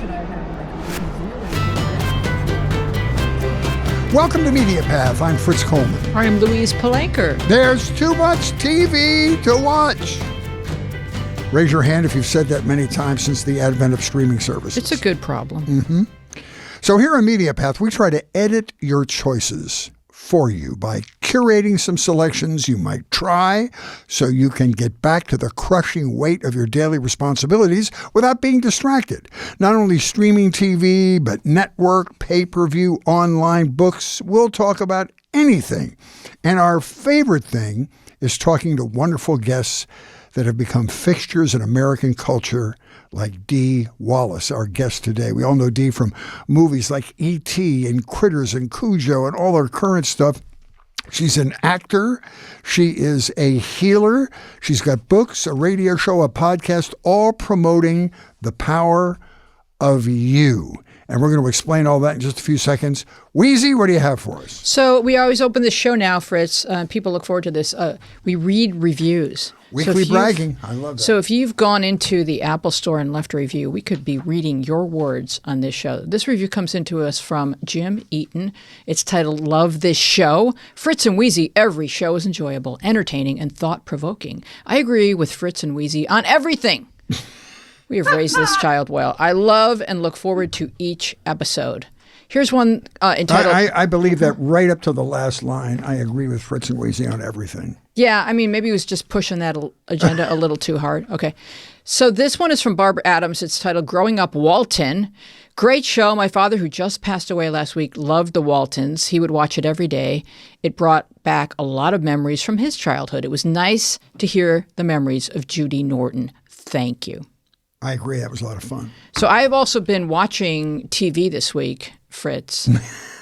should I have Welcome to Media Path. I'm Fritz Coleman. I'm Louise Palanker. There's too much TV to watch. Raise your hand if you've said that many times since the advent of streaming services. It's a good problem. Mm-hmm. So here on Media Path, we try to edit your choices for you by curating some selections you might try so you can get back to the crushing weight of your daily responsibilities without being distracted. Not only streaming TV, but network, pay-per-view, online, books. We'll talk about anything. And our favorite thing is talking to wonderful guests that have become fixtures in American culture, like Dee Wallace, our guest today. We all know Dee from movies like E.T. and Critters and Cujo and all her current stuff. She's an actor. She is a healer. She's got books, a radio show, a podcast, all promoting the power of you. And we're going to explain all that in just a few seconds. Weezy, what do you have for us? So we always open this show now, Fritz. People look forward to this. We read reviews. Weekly bragging. I love that. So if you've gone into the Apple Store and left a review, we could be reading your words on this show. This review comes into us from Jim Eaton. It's titled, Love This Show. Fritz and Weezy, every show is enjoyable, entertaining, and thought-provoking. I agree with Fritz and Weezy on everything. We have raised this child well. I love and look forward to each episode. Here's one entitled... I believe that right up to the last line, I agree with Fritz and Weezy on everything. Yeah, I mean, maybe he was just pushing that agenda a little too hard. Okay. So this one is from Barbara Adams. It's titled Growing Up Walton. Great show. My father, who just passed away last week, loved the Waltons. He would watch it every day. It brought back a lot of memories from his childhood. It was nice to hear the memories of Judy Norton. Thank you. I agree. That was a lot of fun. So I have also been watching TV this week, Fritz.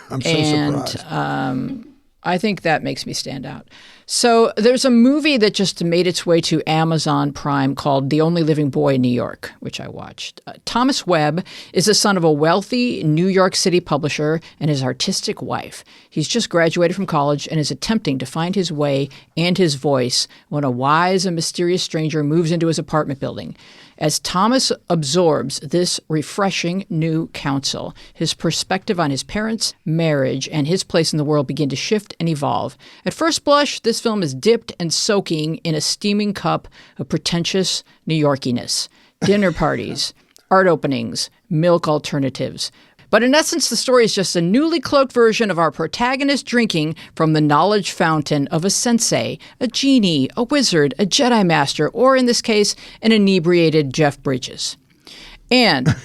I'm so surprised. I think that makes me stand out. So there's a movie that just made its way to Amazon Prime called The Only Living Boy in New York, which I watched. Thomas Webb is the son of a wealthy New York City publisher and his artistic wife. He's just graduated from college and is attempting to find his way and his voice when a wise and mysterious stranger moves into his apartment building. As Thomas absorbs this refreshing new counsel, his perspective on his parents, marriage, and his place in the world begin to shift and evolve. At first blush, this film is dipped and soaking in a steaming cup of pretentious New Yorkiness. Dinner parties, art openings, milk alternatives. But in essence, the story is just a newly cloaked version of our protagonist drinking from the knowledge fountain of a sensei, a genie, a wizard, a Jedi master, or in this case, an inebriated Jeff Bridges. And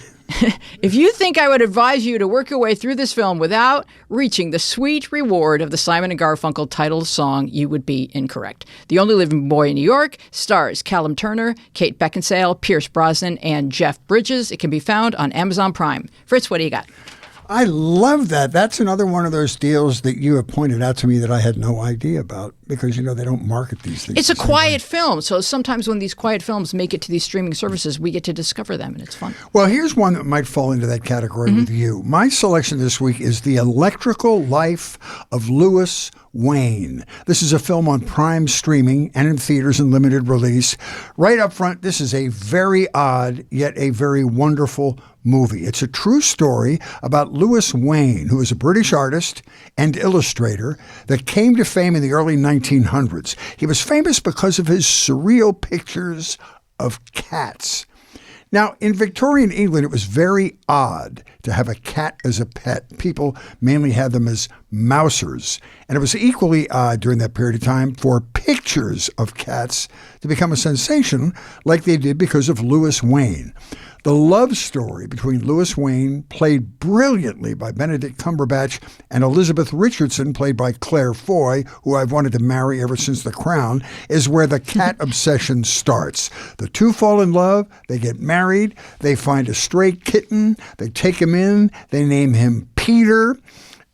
if you think I would advise you to work your way through this film without reaching the sweet reward of the Simon & Garfunkel title song, you would be incorrect. The Only Living Boy in New York stars Callum Turner, Kate Beckinsale, Pierce Brosnan, and Jeff Bridges. It can be found on Amazon Prime. Fritz, what do you got? I love that. That's another one of those deals that you have pointed out to me that I had no idea about because, you know, they don't market these things. It's a quiet film. So sometimes when these quiet films make it to these streaming services, we get to discover them, and it's fun. Well, here's one that might fall into that category with you. My selection this week is The Electrical Life of Louis Wain. This is a film on Prime streaming and in theaters in limited release. Right up front, this is a very odd yet a very wonderful movie. It's a true story about Louis Wain, who is a British artist and illustrator that came to fame in the early 1900s. He was famous because of his surreal pictures of cats. Now, in Victorian England, it was very odd to have a cat as a pet. People mainly had them as mousers. And it was equally odd during that period of time for pictures of cats to become a sensation like they did because of Louis Wain. The love story between Louis Wain, played brilliantly by Benedict Cumberbatch, and Elizabeth Richardson, played by Claire Foy, who I've wanted to marry ever since The Crown, is where the cat obsession starts. The two fall in love, they get married, they find a stray kitten, they take him in, they name him Peter.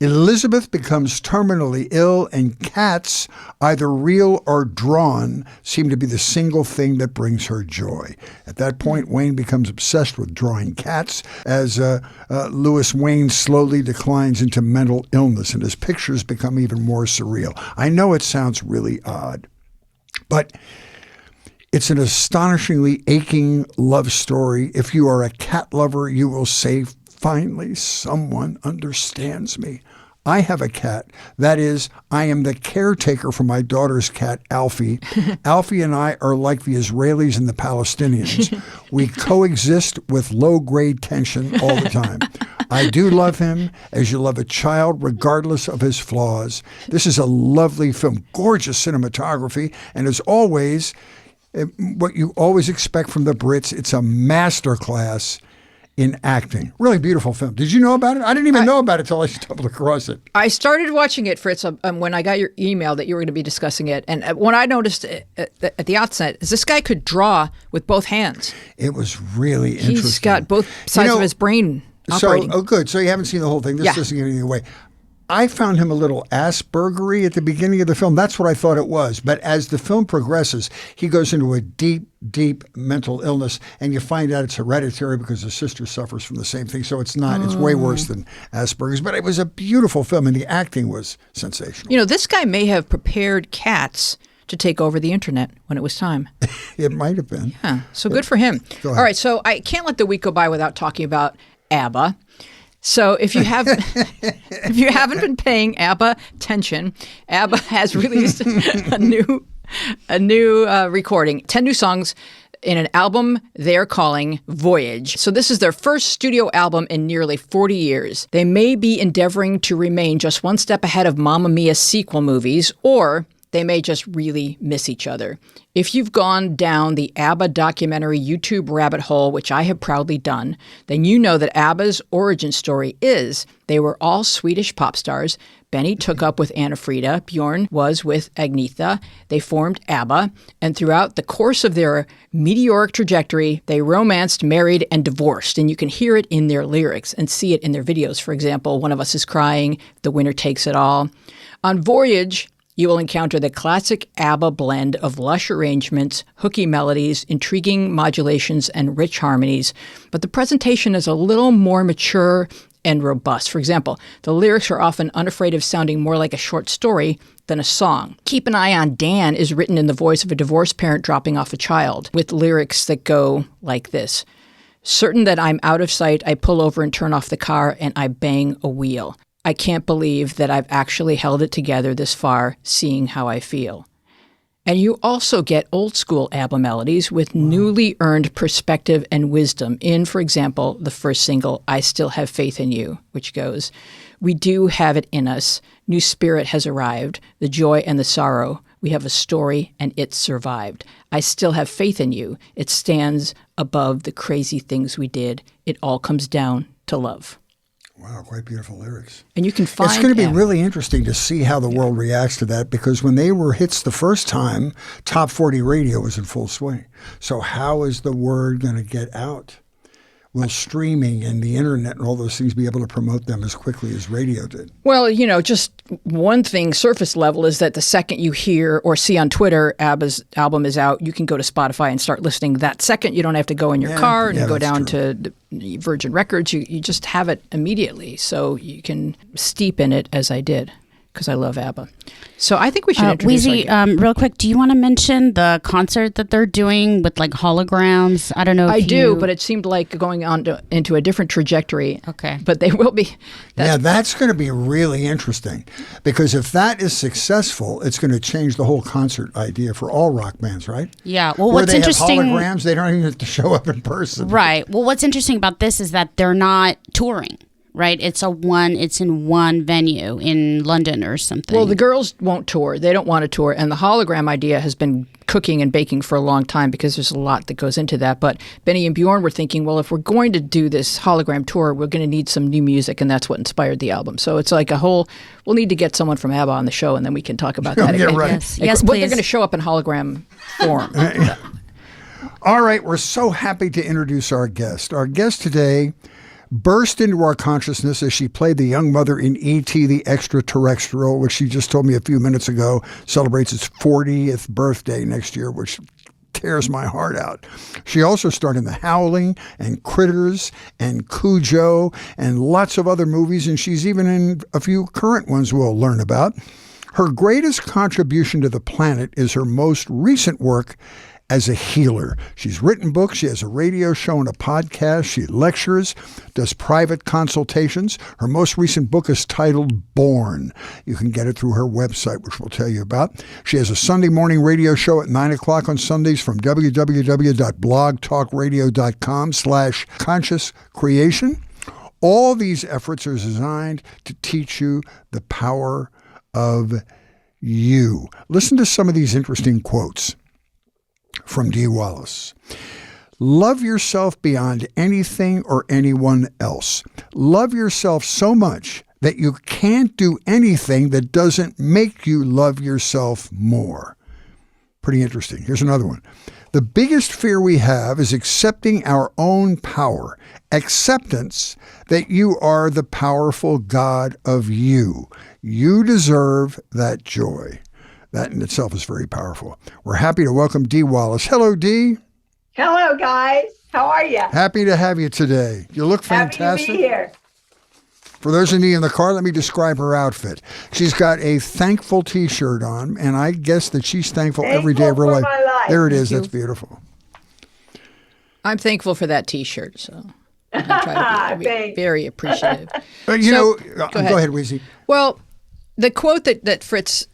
Elizabeth becomes terminally ill, and cats, either real or drawn, seem to be the single thing that brings her joy. At that point, Wain becomes obsessed with drawing cats as Louis Wain slowly declines into mental illness, and his pictures become even more surreal. I know it sounds really odd, but It's an astonishingly aching love story. If you are a cat lover, you will say, finally, someone understands me. I have a cat. That is, I am the caretaker for my daughter's cat, Alfie. Alfie and I are like the Israelis and the Palestinians. We coexist with low-grade tension all the time. I do love him as you love a child, regardless of his flaws. This is a lovely film, gorgeous cinematography, and as always, what you always expect from the Brits, it's a masterclass in acting. Really beautiful film. Did you know about it? I didn't even know about it until I stumbled across it. I started watching it, Fritz, when I got your email that you were going to be discussing it. And what I noticed at the outset is this guy could draw with both hands. It was really interesting. He's got both sides of his brain operating. Oh, good. So you haven't seen the whole thing. This doesn't give anything away. I found him a little Aspergery at the beginning of the film. That's what I thought it was. But as the film progresses, he goes into a deep, deep mental illness, and you find out it's hereditary because his sister suffers from the same thing. So it's not. It's way worse than Asperger's. But it was a beautiful film, and the acting was sensational. You know, this guy may have prepared cats to take over the internet when it was time. It might have been. Yeah. So good for him. Go All ahead. right. So I can't let the week go by without talking about ABBA. So if you haven't been paying ABBA attention, ABBA has released a new recording, 10 new songs in an album they're calling Voyage. So this is their first studio album in nearly 40 years. They may be endeavoring to remain just one step ahead of Mamma Mia sequel movies, or they may just really miss each other. If you've gone down the ABBA documentary YouTube rabbit hole, which I have proudly done, then you know that ABBA's origin story is they were all Swedish pop stars. Benny took up with Anna Frida. Bjorn was with Agnetha. They formed ABBA. And throughout the course of their meteoric trajectory, they romanced, married, and divorced. And you can hear it in their lyrics and see it in their videos. For example, One of Us is Crying, The Winner Takes It All. On Voyage, you will encounter the classic ABBA blend of lush arrangements, hooky melodies, intriguing modulations, and rich harmonies, but the presentation is a little more mature and robust. For example, the lyrics are often unafraid of sounding more like a short story than a song. Keep an Eye on Dan is written in the voice of a divorced parent dropping off a child, with lyrics that go like this. Certain that I'm out of sight, I pull over and turn off the car, and I bang a wheel. I can't believe that I've actually held it together this far, seeing how I feel. And you also get old school ABBA melodies with newly earned perspective and wisdom in, for example, the first single, I Still Have Faith in You, which goes, we do have it in us. New spirit has arrived, the joy and the sorrow. We have a story and it survived. I still have faith in you. It stands above the crazy things we did. It all comes down to love. Wow, quite beautiful lyrics. And you can find It's going to be really interesting to see how the world reacts to that, because when they were hits the first time, Top 40 radio was in full swing. So how is the word going to get out? Will streaming and the internet and all those things be able to promote them as quickly as radio did? Well, you know, just one thing, surface level, is that the second you hear or see on Twitter ABBA's album is out, you can go to Spotify and start listening that second. You don't have to go in your car and go down to the Virgin Records. You just have it immediately. So you can steep in it, as I did, because I love ABBA. So I think we should introduce Weezy, real quick, do you want to mention the concert that they're doing with like holograms? I don't know if I do, but it seemed like going on into a different trajectory. Okay. But they will be. That's going to be really interesting, because if that is successful, it's going to change the whole concert idea for all rock bands, right? Yeah. Well, Where what's they interesting, have holograms, they don't even have to show up in person. Right. Well, what's interesting about this is that they're not touring. Right, it's in one venue in London or something. Well, the girls won't tour; they don't want to tour, and the hologram idea has been cooking and baking for a long time because there's a lot that goes into that. But Benny and Bjorn were thinking, well, if we're going to do this hologram tour, we're going to need some new music, and that's what inspired the album. So it's like a whole. We'll need to get someone from ABBA on the show, and then we can talk about that again. Right. Yes, but please. they're going to show up in hologram form. All right, we're so happy to introduce our guest. Our guest today burst into our consciousness as she played the young mother in E.T. the Extraterrestrial, which she just told me a few minutes ago celebrates its 40th birthday next year, which tears my heart out. She also starred in The Howling and Critters and Cujo and lots of other movies, and she's even in a few current ones we'll learn about. Her greatest contribution to the planet is her most recent work as a healer. She's written books. She has a radio show and a podcast. She lectures, does private consultations. Her most recent book is titled Born. You can get it through her website, which we'll tell you about. She has a Sunday morning radio show at 9 o'clock on Sundays from www.blogtalkradio.com/conscious creation. All these efforts are designed to teach you the power of you. Listen to some of these interesting quotes from Dee Wallace. Love yourself beyond anything or anyone else. Love yourself so much that you can't do anything that doesn't make you love yourself more. Pretty interesting. Here's another one. The biggest fear we have is accepting our own power, acceptance that you are the powerful God of you. You deserve that joy. That in itself is very powerful. We're happy to welcome Dee Wallace. Hello, Dee. Hello, guys. How are you? Happy to have you today. You look fantastic. Happy to be here. For those of you in the car, let me describe her outfit. She's got a thankful T-shirt on, and I guess that she's thankful every day of her life. My life. There it is. That's beautiful. I'm thankful for that T-shirt, so I try to be very appreciative. Go ahead, Weezy. Well, the quote that Fritz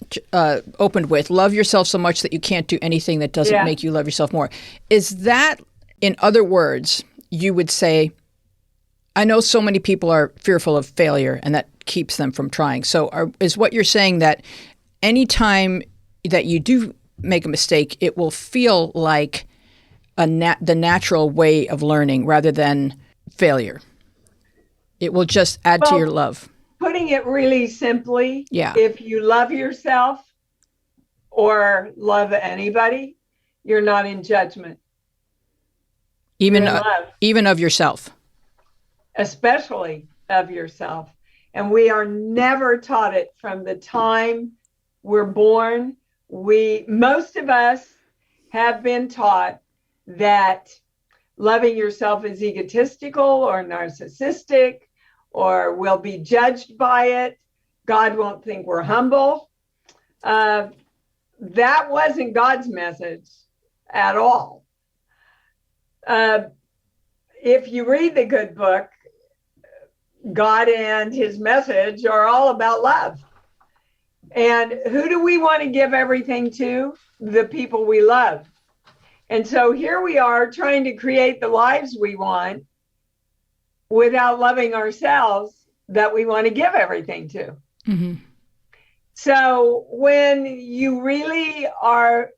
opened with, love yourself so much that you can't do anything that doesn't make you love yourself more. Is that, in other words, you would say, I know so many people are fearful of failure and that keeps them from trying. So is what you're saying that anytime that you do make a mistake, it will feel like the natural way of learning rather than failure? It will just add to your love. Putting it really simply, Yeah. If you love yourself or love anybody, you're not in judgment. Even You're in love. Even of yourself. Especially of yourself. And we are never taught it from the time we're born. Most of us have been taught that loving yourself is egotistical or narcissistic or will be judged by it. God won't think we're humble. That wasn't God's message at all. If you read the good book, God and his message are all about love. And who do we want to give everything to? The people we love. And so here we are trying to create the lives we want without loving ourselves that we want to give everything to. Mm-hmm. So when you really are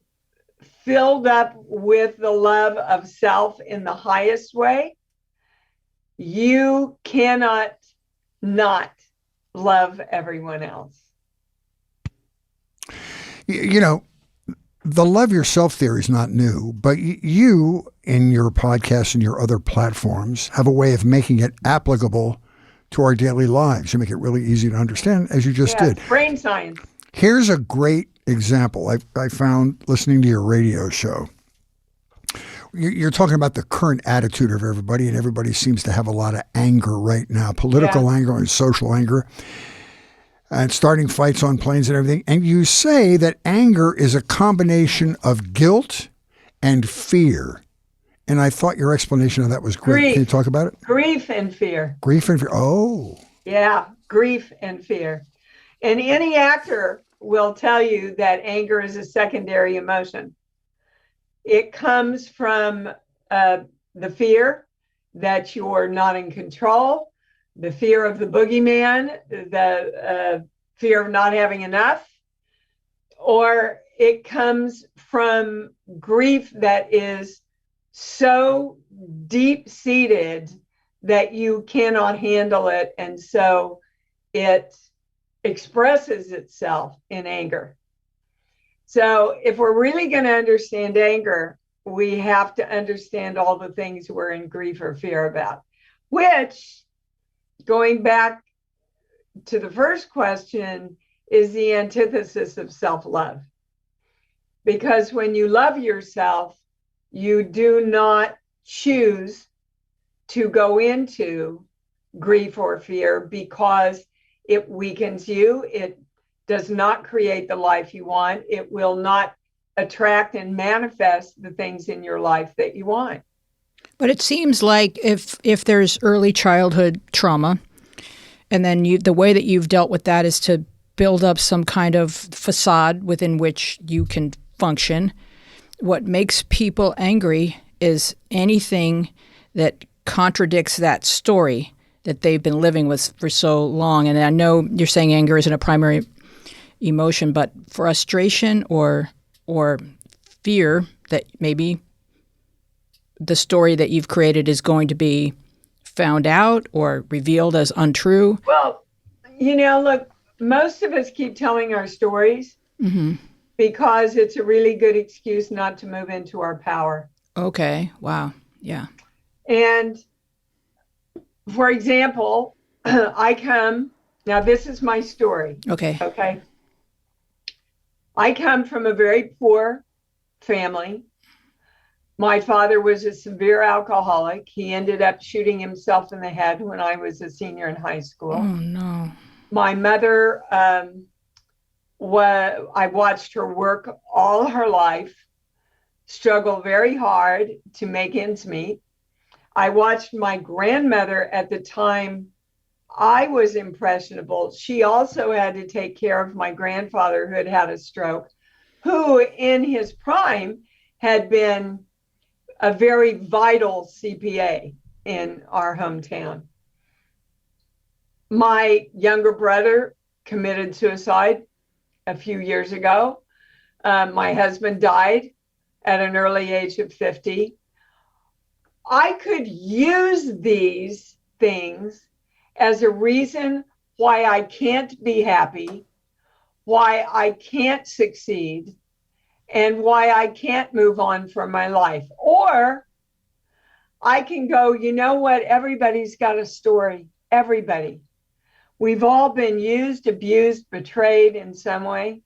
filled up with the love of self in the highest way, you cannot not love everyone else. You know, the love yourself theory is not new, but you, in your podcast and your other platforms, have a way of making it applicable to our daily lives. You make it really easy to understand, as you just did. Brain science. Here's a great example I found listening to your radio show. You're talking about the current attitude of everybody, and everybody seems to have a lot of anger right now, political anger and social anger, and starting fights on planes and everything. And you say that anger is a combination of guilt and fear. And I thought your explanation of that was great. Grief. Can you talk about it? Grief and fear. Grief and fear. Oh. Yeah, grief and fear. And any actor will tell you that anger is a secondary emotion. It comes from the fear that you're not in control, the fear of the boogeyman, the fear of not having enough, or it comes from grief that is so deep-seated that you cannot handle it, and so it expresses itself in anger. So if we're really going to understand anger, we have to understand all the things we're in grief or fear about, which, going back to the first question, is the antithesis of self-love. Because when you love yourself, you do not choose to go into grief or fear because it weakens you. It does not create the life you want. It will not attract and manifest the things in your life that you want. But it seems like if there's early childhood trauma, and then the way that you've dealt with that is to build up some kind of facade within which you can function. What makes people angry is anything that contradicts that story that they've been living with for so long. And I know you're saying anger isn't a primary emotion, but frustration or fear that maybe the story that you've created is going to be found out or revealed as untrue. Well, look, most of us keep telling our stories because it's a really good excuse not to move into our power. Okay. Wow. Yeah. And for example, now this is my story. Okay. I come from a very poor family. My father was a severe alcoholic. He ended up shooting himself in the head when I was a senior in high school. Oh, no. My mother, I watched her work all her life, struggle very hard to make ends meet. I watched my grandmother at the time I was impressionable. She also had to take care of my grandfather who had had a stroke, who in his prime had been a very vital CPA in our hometown. My younger brother committed suicide a few years ago. My husband died at an early age of 50. I could use these things as a reason why I can't be happy, why I can't succeed, and why I can't move on from my life. Or I can go, you know what? Everybody's got a story. Everybody. We've all been used, abused, betrayed in some way.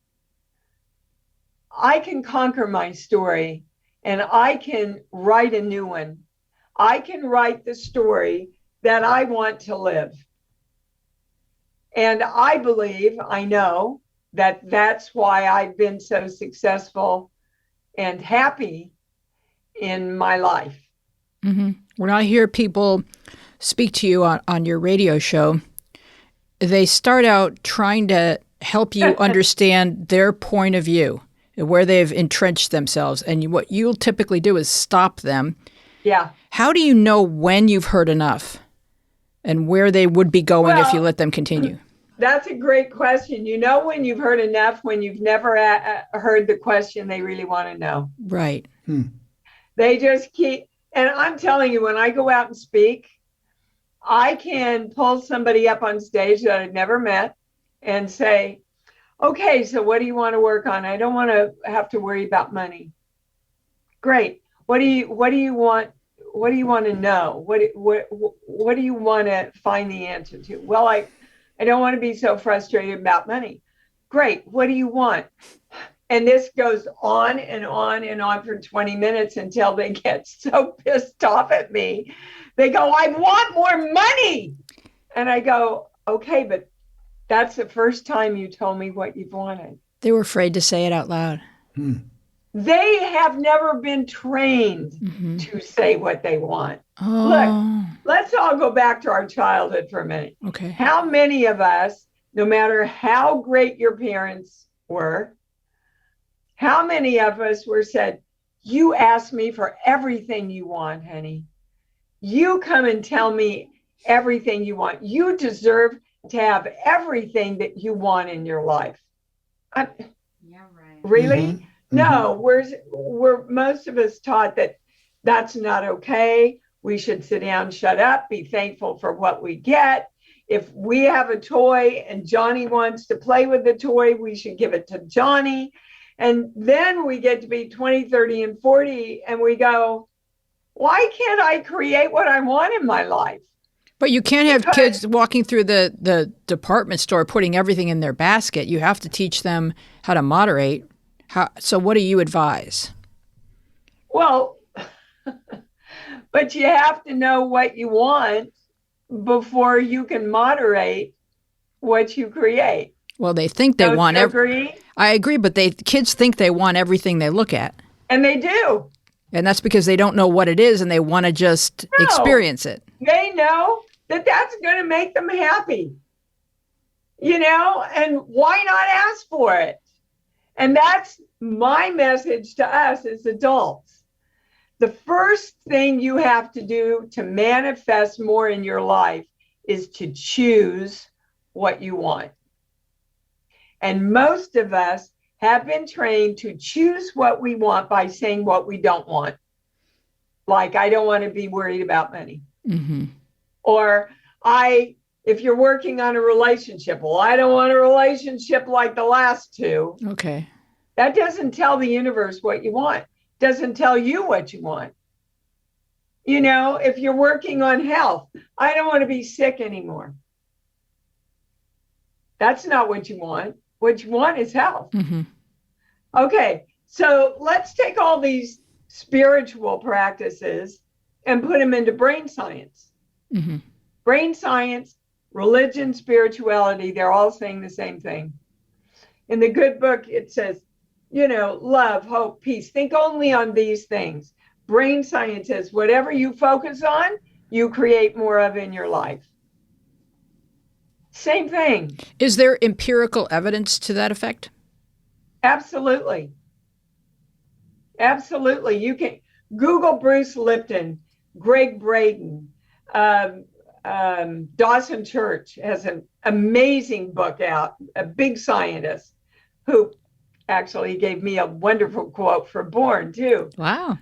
I can conquer my story and I can write a new one. I can write the story that I want to live. And I believe, I know that that's why I've been so successful and happy in my life. Mm-hmm. When I hear people speak to you on your radio show, they start out trying to help you understand their point of view, where they've entrenched themselves. And what you'll typically do is stop them. Yeah. How do you know when you've heard enough and where they would be going if you let them continue? That's a great question. You know when you've heard enough, when you've never heard the question they really want to know. Right. They just keep, and I'm telling you, when I go out and speak, I can pull somebody up on stage that I've never met and say, okay, so what do you want to work on? I don't want to have to worry about money. Great. What do you want? What do you want to know? What do you want to find the answer to? Well, I don't want to be so frustrated about money. Great. What do you want? And this goes on and on and on for 20 minutes until they get so pissed off at me. They go, I want more money. And I go, okay, but that's the first time you told me what you've wanted. They were afraid to say it out loud. They have never been trained to say what they want. Oh. Look, let's all go back to our childhood for a minute. Okay. How many of us, no matter how great your parents were, how many of us were said, you ask me for everything you want, honey. You come and tell me everything you want. You deserve to have everything that you want in your life. Yeah, right. Really? No, we're most of us taught that that's not okay. We should sit down, shut up, be thankful for what we get. If we have a toy and Johnny wants to play with the toy, we should give it to Johnny. And then we get to be 20, 30, and 40, and we go, why can't I create what I want in my life? But you can't have kids walking through the department store putting everything in their basket. You have to teach them how to moderate. So what do you advise? Well, but you have to know what you want before you can moderate what you create. Well, they think they Don't want you every. agree? I agree, but kids think they want everything they look at. And they do. And that's because they don't know what it is and they want to just No. experience it. They know that that's going to make them happy. You know, and why not ask for it? And that's my message to us as adults. The first thing you have to do to manifest more in your life is to choose what you want. And most of us have been trained to choose what we want by saying what we don't want. Like, I don't want to be worried about money. Mm-hmm. Or if you're working on a relationship, well, I don't want a relationship like the last two. Okay. That doesn't tell the universe what you want. Doesn't tell you what you want. You know, if you're working on health, I don't want to be sick anymore. That's not what you want. What you want is health. Mm-hmm. Okay, so let's take all these spiritual practices and put them into brain science. Mm-hmm. Brain science, religion, spirituality, they're all saying the same thing. In the good book, it says, you know, love, hope, peace. Think only on these things. Brain science says whatever you focus on, you create more of in your life. Same thing. Is there empirical evidence to that effect? Absolutely. Absolutely. You can Google Bruce Lipton, Greg Braden, Dawson Church has an amazing book out, a big scientist who actually gave me a wonderful quote for Born too. Wow.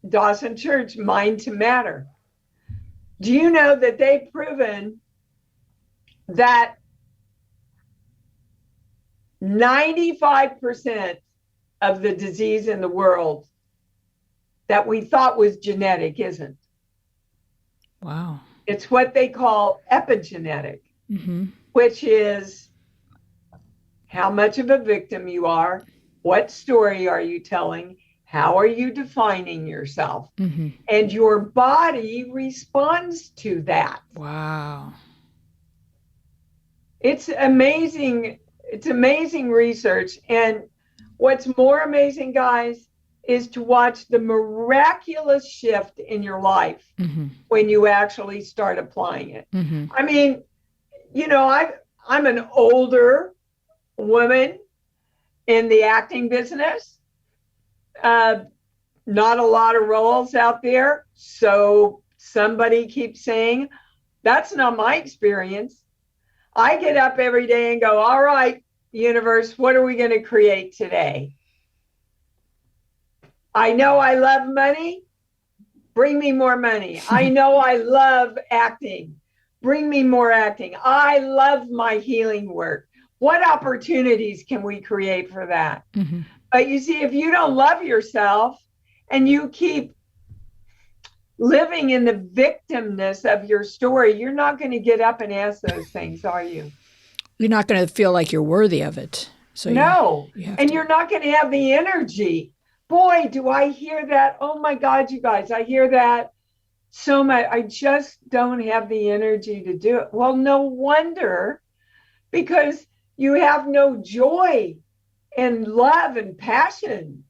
Dawson Church, Mind to Matter. Do you know that they've proven that 95% of the disease in the world that we thought was genetic isn't? Wow. It's what they call epigenetic, Mm-hmm. which is how much of a victim you are, what story are you telling, how are you defining yourself, Mm-hmm. and your body responds to that. Wow. It's amazing. It's amazing research. And what's more amazing, guys, is to watch the miraculous shift in your life Mm-hmm. when you actually start applying it. Mm-hmm. I mean, you know, I'm an older woman in the acting business. Not a lot of roles out there. So somebody keeps saying, that's not my experience. I get up every day and go, all right, universe, what are we going to create today? I know I love money. Bring me more money. I know I love acting. Bring me more acting. I love my healing work. What opportunities can we create for that? Mm-hmm. But you see, if you don't love yourself and you keep living in the victimness of your story, you're not going to get up and ask those things, are you? You're not going to feel like you're worthy of it. So No. you And you're not going to have the energy. Boy, do I hear that. Oh my God, you guys, I hear that so much. I just don't have the energy to do it. Well, no wonder, because you have no joy and love and passion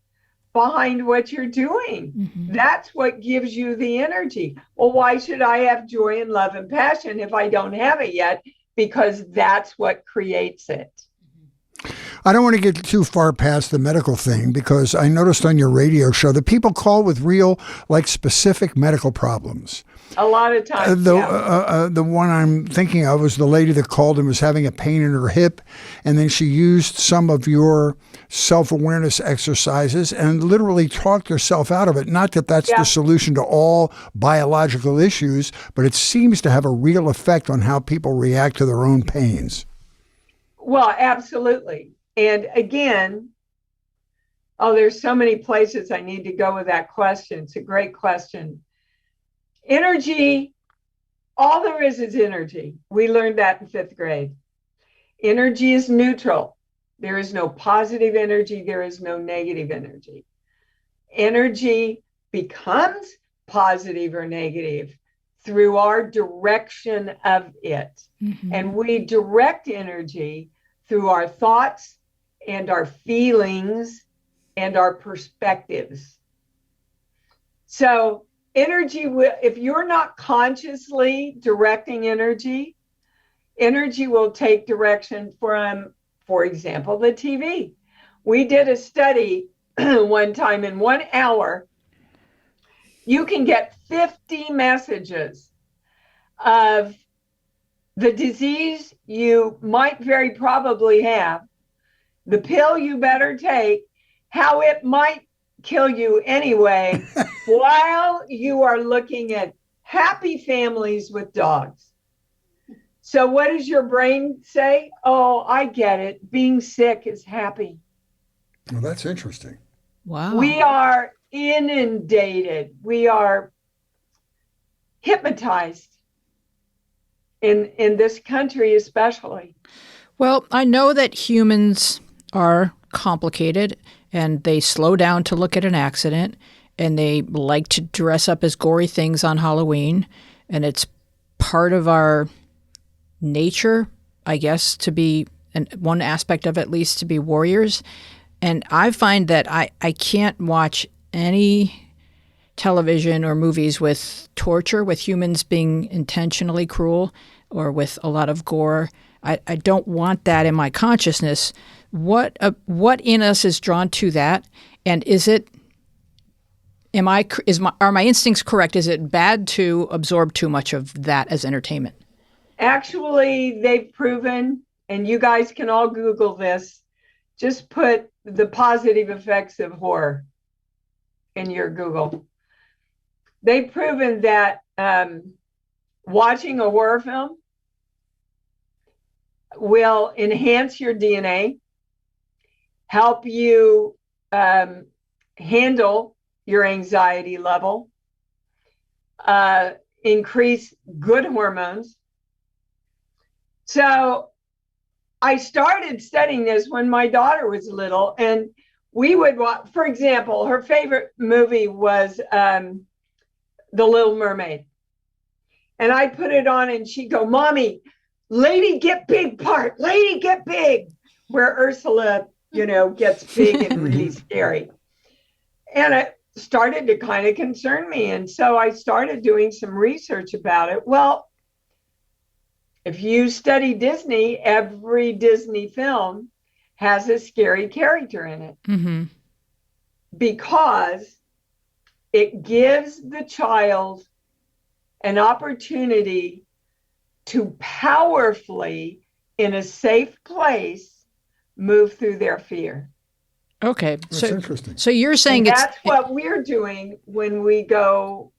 behind what you're doing. Mm-hmm. That's what gives you the energy. Well, why should I have joy and love and passion if I don't have it yet? Because that's what creates it. I don't want to get too far past the medical thing, because I noticed on your radio show that people call with real, like, specific medical problems. A lot of times, The one I'm thinking of was the lady that called and was having a pain in her hip, and then she used some of your self-awareness exercises and literally talked herself out of it. Not that that's the solution to all biological issues, but it seems to have a real effect on how people react to their own pains. Well, absolutely. And again, there's so many places I need to go with that question. It's a great question. Energy, all there is energy. We learned that in 5th grade. Energy is neutral. There is no positive energy. There is no negative energy. Energy becomes positive or negative through our direction of it. Mm-hmm. And we direct energy through our thoughts and our feelings and our perspectives. So energy will, if you're not consciously directing energy, energy will take direction from, for example, the TV. We did a study one time. In 1 hour, you can get 50 messages of the disease you might very probably have, the pill you better take, how it might kill you anyway, while you are looking at happy families with dogs. So what does your brain say? Oh, I get it. Being sick is happy. Well, that's interesting. Wow. We are inundated. We are hypnotized in this country especially. Well, I know that humans are complicated and they slow down to look at an accident and they like to dress up as gory things on Halloween. And it's part of our nature, I guess, to be, and one aspect of it at least, to be warriors. And I find that I can't watch any television or movies with torture, with humans being intentionally cruel or with a lot of gore. I don't want that in my consciousness. What in us is drawn to that? And are my instincts correct? Is it bad to absorb too much of that as entertainment? Actually, they've proven, and you guys can all Google this, just put the positive effects of horror in your Google. They've proven that watching a horror film will enhance your DNA, help you handle your anxiety level, increase good hormones. So I started studying this when my daughter was little, and we would watch, for example, her favorite movie was The Little Mermaid. And I put it on and she'd go, Mommy, lady get big part, lady get big, where Ursula, gets big and really scary. And it started to kind of concern me. And so I started doing some research about it. Well, if you study Disney, every Disney film has a scary character in it. Mm-hmm. Because it gives the child an opportunity to powerfully, in a safe place, move through their fear. Okay. That's interesting. So you're saying that's what we're doing when we go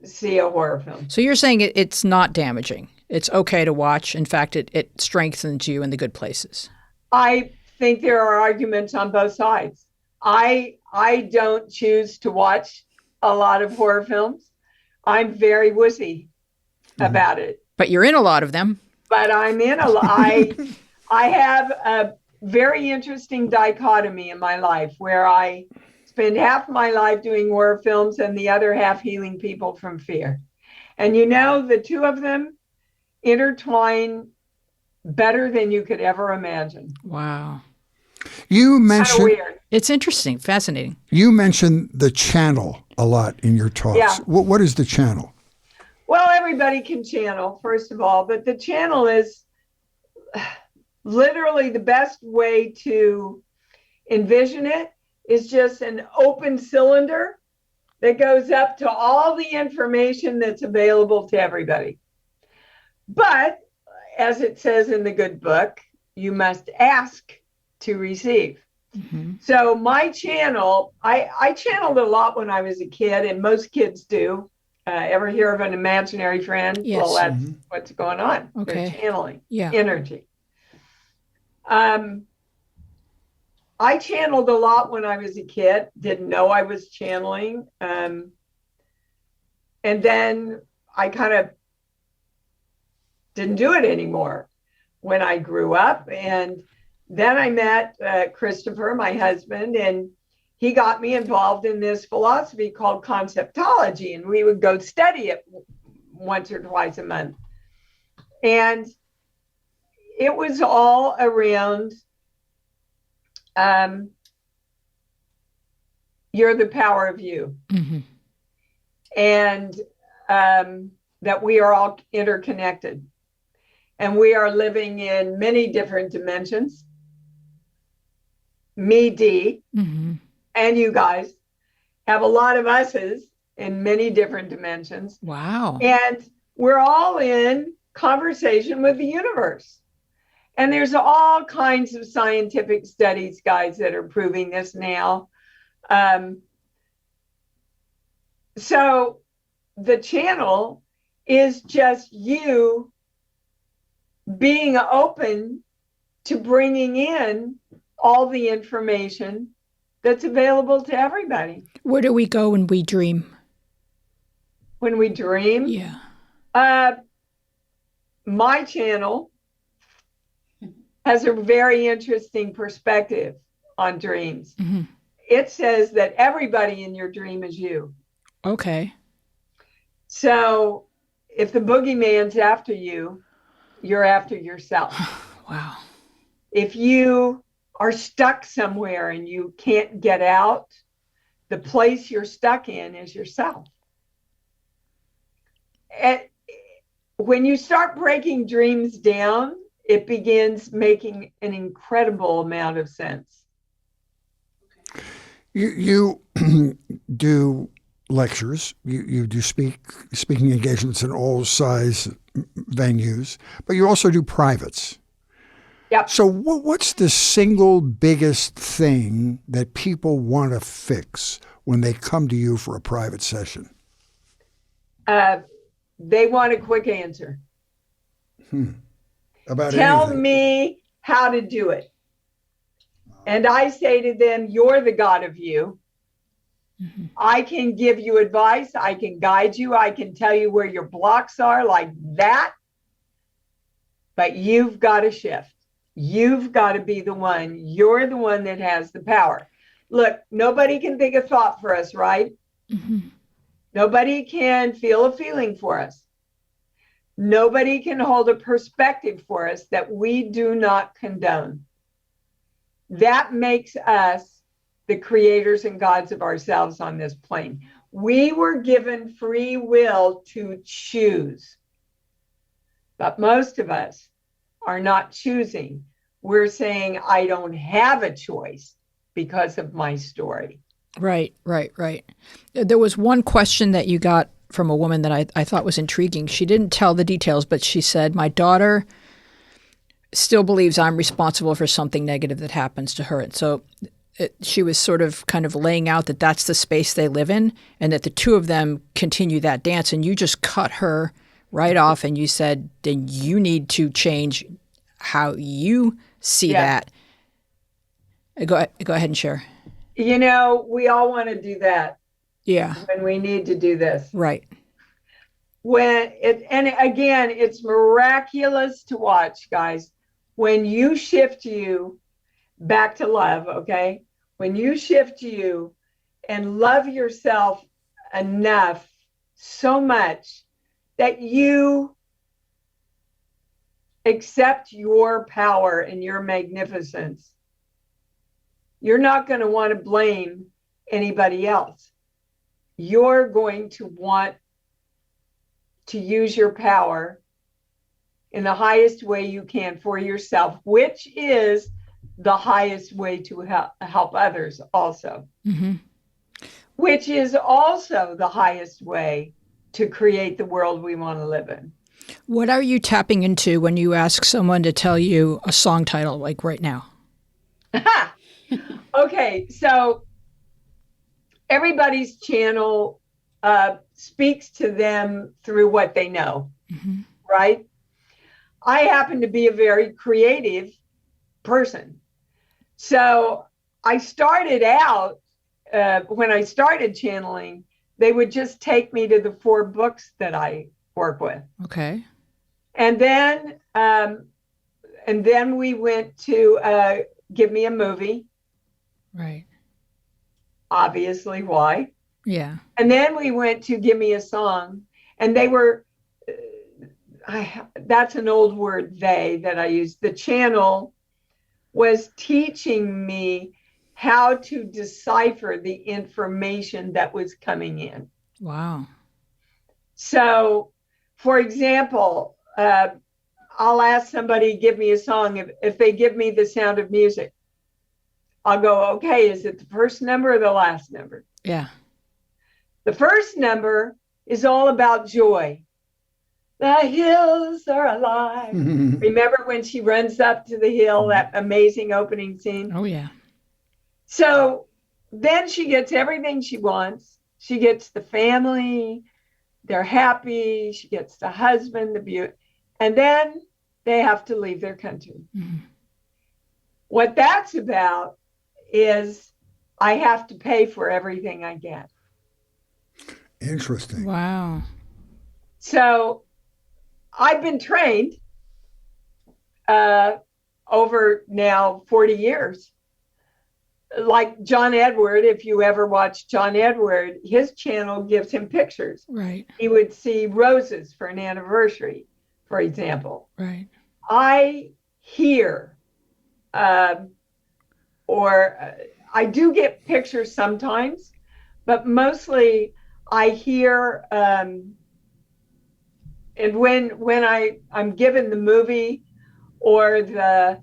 see a horror film. So you're saying it's not damaging. It's okay to watch. In fact, it strengthens you in the good places. I think there are arguments on both sides. I don't choose to watch a lot of horror films. I'm very wussy about it. But you're in a lot of them. But I'm in a lot. I have a very interesting dichotomy in my life where I spend half my life doing horror films and the other half healing people from fear. And the two of them intertwine better than you could ever imagine. Wow. You mentioned, weird. It's interesting, fascinating. You mentioned the channel a lot in your talks. Yeah. What is the channel? Well, everybody can channel, first of all, but the channel is literally the best way to envision it is just an open cylinder that goes up to all the information that's available to everybody. But as it says in the good book, you must ask to receive. Mm-hmm. So my channel, I channeled a lot when I was a kid, and most kids do. Ever hear of an imaginary friend? Yes. Well, that's what's going on. Okay. They're channeling Yeah. energy. I channeled a lot when I was a kid, didn't know I was channeling. And then I kind of didn't do it anymore when I grew up. And then I met Christopher, my husband, and he got me involved in this philosophy called conceptology. And we would go study it once or twice a month. And it was all around you're the power of you. Mm-hmm. And that we are all interconnected. And we are living in many different dimensions. Me, Dee, Mm-hmm. and you guys have a lot of us's in many different dimensions. Wow. And we're all in conversation with the universe. And there's all kinds of scientific studies, guys, that are proving this now. So the channel is just you being open to bringing in all the information that's available to everybody. Where do we go when we dream? When we dream, Yeah. My channel has a very interesting perspective on dreams. Mm-hmm. It says that everybody in your dream is you. Okay. So if the boogeyman's after you, you're after yourself. Wow. If you are stuck somewhere and you can't get out, the place you're stuck in is yourself. And when you start breaking dreams down, it begins making an incredible amount of sense. You do lectures, you do speaking engagements in all size venues, but you also do privates. Yep. So what's the single biggest thing that people want to fix when they come to you for a private session? They want a quick answer. About Tell anything. me how to do it. And I say to them, you're the God of you. Mm-hmm. I can give you advice. I can guide you. I can tell you where your blocks are like that. But you've got to shift. You've got to be the one. You're the one that has the power. Look, nobody can think a thought for us, right? Mm-hmm. Nobody can feel a feeling for us. Nobody can hold a perspective for us that we do not condone. That makes us the creators and gods of ourselves on this plane. We were given free will to choose. But most of us are not choosing. We're saying, I don't have a choice because of my story. Right. There was one question that you got from a woman that I thought was intriguing. She didn't tell the details, but she said, my daughter still believes I'm responsible for something negative that happens to her. And so she was sort of kind of laying out that that's the space they live in and that the two of them continue that dance. And you just cut her right off and you said, then you need to change how you see that. Go ahead and share. You know, we all want to do that. Yeah. When we need to do this. Right. And again, it's miraculous to watch, guys. When you shift you back to love, okay? When you shift you and love yourself enough, so much that you accept your power and your magnificence, you're not going to want to blame anybody else. You're going to want to use your power in the highest way you can for yourself, which is the highest way to help others also, Mm-hmm. which is also the highest way to create the world we want to live in. What are you tapping into when you ask someone to tell you a song title, like right now? Okay, so everybody's channel speaks to them through what they know, Mm-hmm. right? I happen to be a very creative person. So I started out, when I started channeling, they would just take me to the 4 books that I work with. Okay. And then we went to give me a movie. Right. Obviously, why? Yeah. And then we went to give me a song, and they were that's an old word, that I use. The channel was teaching me how to decipher the information that was coming in. Wow. So, for example, I'll ask somebody, give me a song. If they give me the sound of music, I'll go, okay, is it the first number or the last number? Yeah. The first number is all about joy. The hills are alive. Remember when she runs up to the hill, that amazing opening scene? Oh, yeah. So then she gets everything she wants. She gets the family. They're happy. She gets the husband, the beauty. And then they have to leave their country. Mm-hmm. What that's about is I have to pay for everything I get. Interesting. Wow. So I've been trained over now 40 years. Like John Edward, if you ever watch John Edward, his channel gives him pictures. Right. He would see roses for an anniversary, for example. Right. I hear, or I do get pictures sometimes, but mostly I hear, and when I'm given the movie or the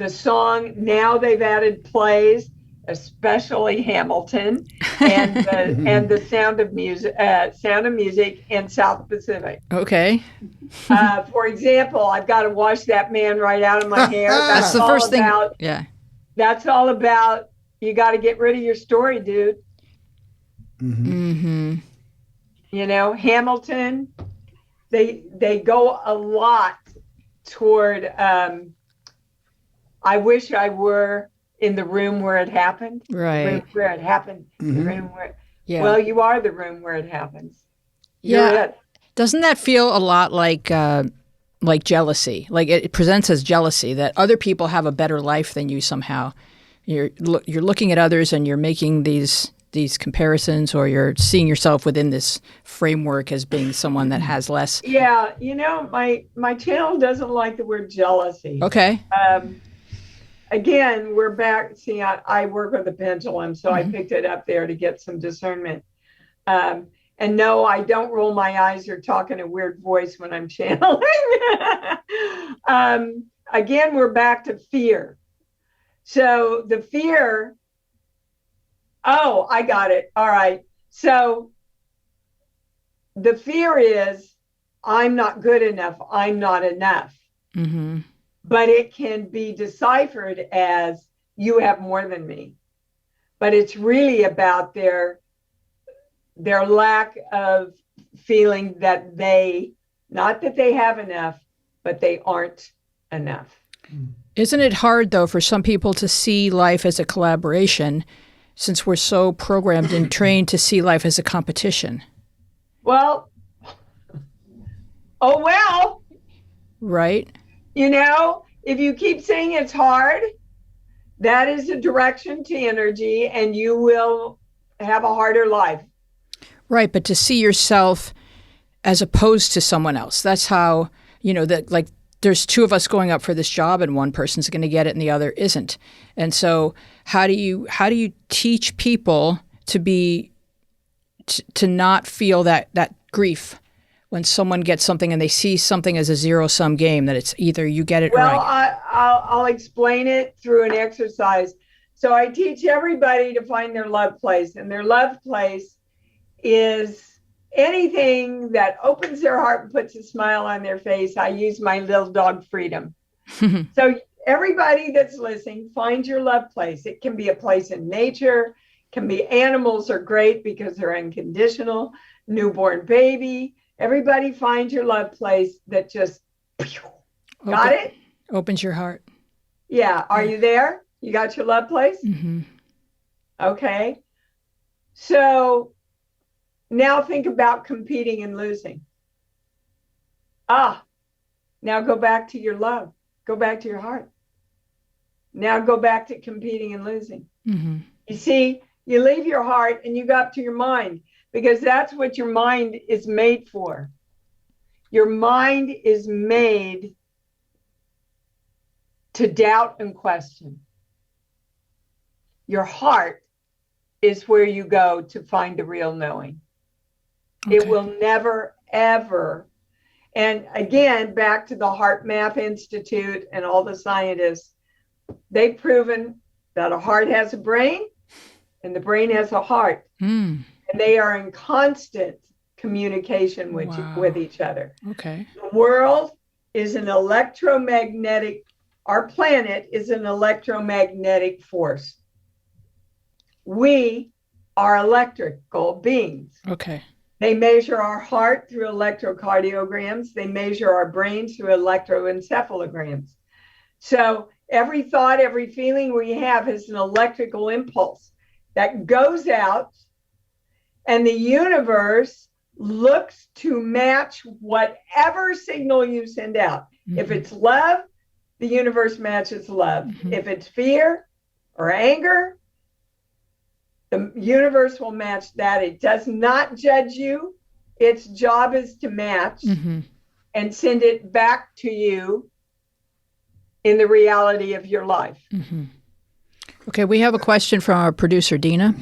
song, now they've added plays, especially Hamilton and the Sound of Music and South Pacific. Okay. For example, I've got to wash that man right out of my hair. That's the first thing. Yeah. That's all about, you got to get rid of your story, dude. Mm-hmm. You know, Hamilton, they go a lot toward, I wish I were in the room where it happened. Right. The room where it happened. Mm-hmm. The room where, yeah. Well, you are the room where it happens. Yeah. Doesn't that feel a lot like jealousy? Like it presents as jealousy that other people have a better life than you somehow. You're looking at others and you're making these comparisons, or you're seeing yourself within this framework as being someone that has less. Yeah, you know, my channel doesn't like the word jealousy. Okay. Again, we're back. See, I work with a pendulum, so I picked it up there to get some discernment. And no, I don't roll my eyes or talk in a weird voice when I'm channeling. Again, we're back to fear. So the fear, oh, I got it. All right. So the fear is, I'm not good enough. I'm not enough. Mm-hmm. But it can be deciphered as, you have more than me. But it's really about their lack of feeling that not that they have enough, but they aren't enough. Isn't it hard, though, for some people to see life as a collaboration, since we're so programmed and trained to see life as a competition? Well, oh, well. Right. You know, if you keep saying it's hard, that is a direction to energy, and you will have a harder life. Right. But to see yourself as opposed to someone else, that's how, that like there's two of us going up for this job and one person's going to get it and the other isn't. And so how do you teach people to not feel that grief when someone gets something and they see something as a zero-sum game, that it's either you get it or I get it? I'll explain it through an exercise. So I teach everybody to find their love place, and their love place is anything that opens their heart and puts a smile on their face. I use my little dog Freedom. So everybody that's listening, find your love place. It can be a place in nature, can be animals are great because they're unconditional, newborn baby. Everybody find your love place that just, got it? Opens your heart. Yeah. Are you there? You got your love place? Mm-hmm. Okay. So now think about competing and losing. Now go back to your love. Go back to your heart. Now go back to competing and losing. Mm-hmm. You see, you leave your heart and you go up to your mind, because that's what your mind is made for. Your mind is made to doubt and question. Your heart is where you go to find the real knowing. Okay. It will never, ever. And again, back to the Heart Map Institute and all the scientists, they've proven that a heart has a brain and the brain has a heart. And they are in constant communication with each other. Okay. The world is an electromagnetic, our planet is an electromagnetic force. We are electrical beings. Okay. They measure our heart through electrocardiograms. They measure our brains through electroencephalograms. So every thought, every feeling we have is an electrical impulse that goes out, and the universe looks to match whatever signal you send out. If it's love, the universe matches love. If it's fear or anger, the universe will match that. It does not judge you. Its job is to match and send it back to you in the reality of your life. Okay, we have a question from our producer, Dina.